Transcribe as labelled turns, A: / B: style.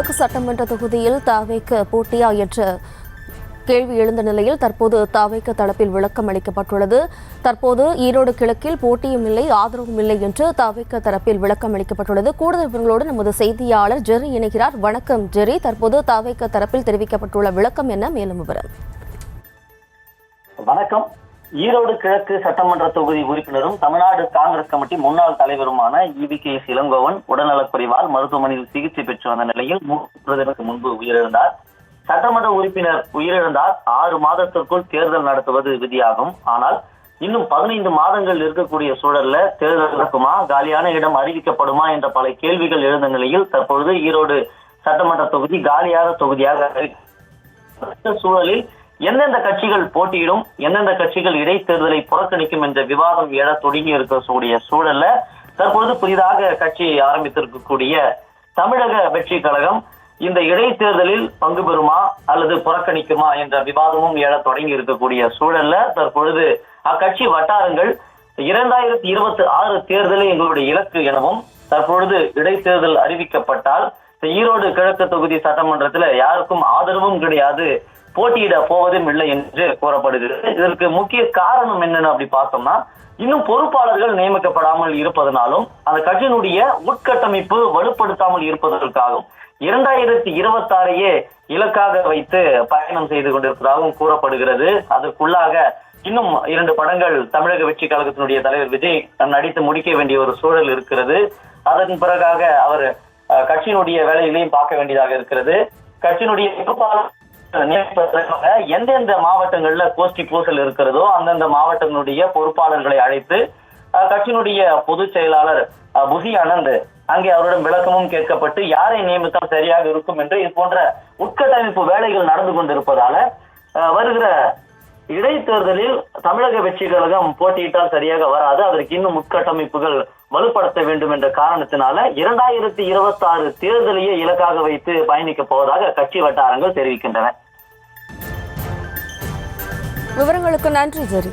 A: கிழக்கு சட்டமன்ற தொகுதியில் தாவேக போட்டியா என்ற கேள்வி எழுந்த நிலையில் தற்போது தாவேக தரப்பில் விளக்கம் அளிக்கப்பட்டுள்ளது. தற்போது ஈரோடு கிழக்கில் போட்டியும் இல்லை, ஆதரவும் இல்லை என்று தாவேக தரப்பில் விளக்கம் அளிக்கப்பட்டுள்ளது. கூடுதல் விவரங்களோடு நமது செய்தியாளர் ஜெரி இணைகிறார். வணக்கம் ஜெரி, தற்போது தாவேக தரப்பில் தெரிவிக்கப்பட்டுள்ள விளக்கம் என்ன? மேலும் விவரம்.
B: வணக்கம். ஈரோடு கிழக்கு சட்டமன்ற தொகுதி உறுப்பினரும் தமிழ்நாடு காங்கிரஸ் கமிட்டி முன்னாள் தலைவருமான EVKS இளங்கோவன் உடல்நலக்குறைவால் மருத்துவமனையில் சிகிச்சை பெற்று வந்த நிலையில் 3 தினங்களுக்கு முன்பு உயிரிழந்தார். சட்டமன்ற உறுப்பினர் உயிரிழந்தால் 6 மாதத்திற்குள் தேர்தல் நடத்துவது விதியாகும். ஆனால் இன்னும் 15 மாதங்கள் இருக்கக்கூடிய சூழல்ல தேர்தல் நடக்குமா, காலியான இடம் அறிவிக்கப்படுமா என்ற பல கேள்விகள் எழுந்த நிலையில் தற்பொழுது ஈரோடு சட்டமன்ற தொகுதி காலியான தொகுதியாக சூழலில் எந்தெந்த கட்சிகள் போட்டியிடும், எந்தெந்த கட்சிகள் இடைத்தேர்தலை புறக்கணிக்கும் என்ற விவாதம் எழ தொடங்கி இருக்கக்கூடிய சூழல்ல தற்போது புதிதாக கட்சி ஆரம்பித்திருக்கக்கூடிய தமிழக வெற்றி கழகம் இந்த இடைத்தேர்தலில் பங்கு பெறுமா அல்லது புறக்கணிக்குமா என்ற விவாதமும் எழ தொடங்கி இருக்கக்கூடிய சூழல்ல தற்பொழுது அக்கட்சி வட்டாரங்கள் 2026 தேர்தலே எங்களுடைய இலக்கு எனவும், தற்பொழுது இடைத்தேர்தல் அறிவிக்கப்பட்டால் ஈரோடு கிழக்கு தொகுதி சட்டமன்றத்தில் யாருக்கும் ஆதரவும் கிடையாது, போட்டியிட போவதும் இல்லை என்று கூறப்படுகிறது. இதற்கு முக்கிய காரணம் என்னன்னு அப்படி பார்த்தோம்னா, இன்னும் பொறுப்பாளர்கள் நியமிக்கப்படாமல் இருப்பதனாலும் அந்த கட்சியினுடைய உட்கட்டமைப்பு வலுப்படுத்தாமல் இருப்பதற்காகவும் 2026 இலக்காக வைத்து பயணம் செய்து கொண்டிருப்பதாகவும் கூறப்படுகிறது. அதற்குள்ளாக இன்னும் 2 படங்கள் தமிழக வெற்றி கழகத்தினுடைய தலைவர் விஜய் நடித்து முடிக்க வேண்டிய ஒரு சூழல் இருக்கிறது. அதன் பிறகாக அவர் கட்சியினுடைய வேலைகளையும் பார்க்க வேண்டியதாக இருக்கிறது. கட்சியினுடைய பொறுப்பாளர் எந்தெந்த மாவட்டங்கள்ல கோஷ்டி பூசல் இருக்கிறதோ அந்தந்த மாவட்டங்களுடைய பொறுப்பாளர்களை அழைத்து கட்சியினுடைய பொதுச் செயலாளர் புசி ஆனந்த் அங்கே அவரிடம் விளக்கமும் கேட்கப்பட்டு யாரை நியமித்தால் சரியாக இருக்கும் என்று இது போன்ற உட்கட்டமைப்பு வேலைகள் நடந்து கொண்டிருப்பதால வருகிற இடைத்தேர்தலில் தமிழக வெற்றி கழகம் போட்டியிட்டால் சரியாக வராது, அதற்கு இன்னும் உட்கட்டமைப்புகள் வலுப்படுத்த வேண்டும் என்ற காரணத்தினால 2026 தேர்தலையே இலக்காக வைத்து பயணிக்க போவதாக கட்சி வட்டாரங்கள் தெரிவிக்கின்றன.
A: விவரங்களுக்கு நன்றி ஜெரி.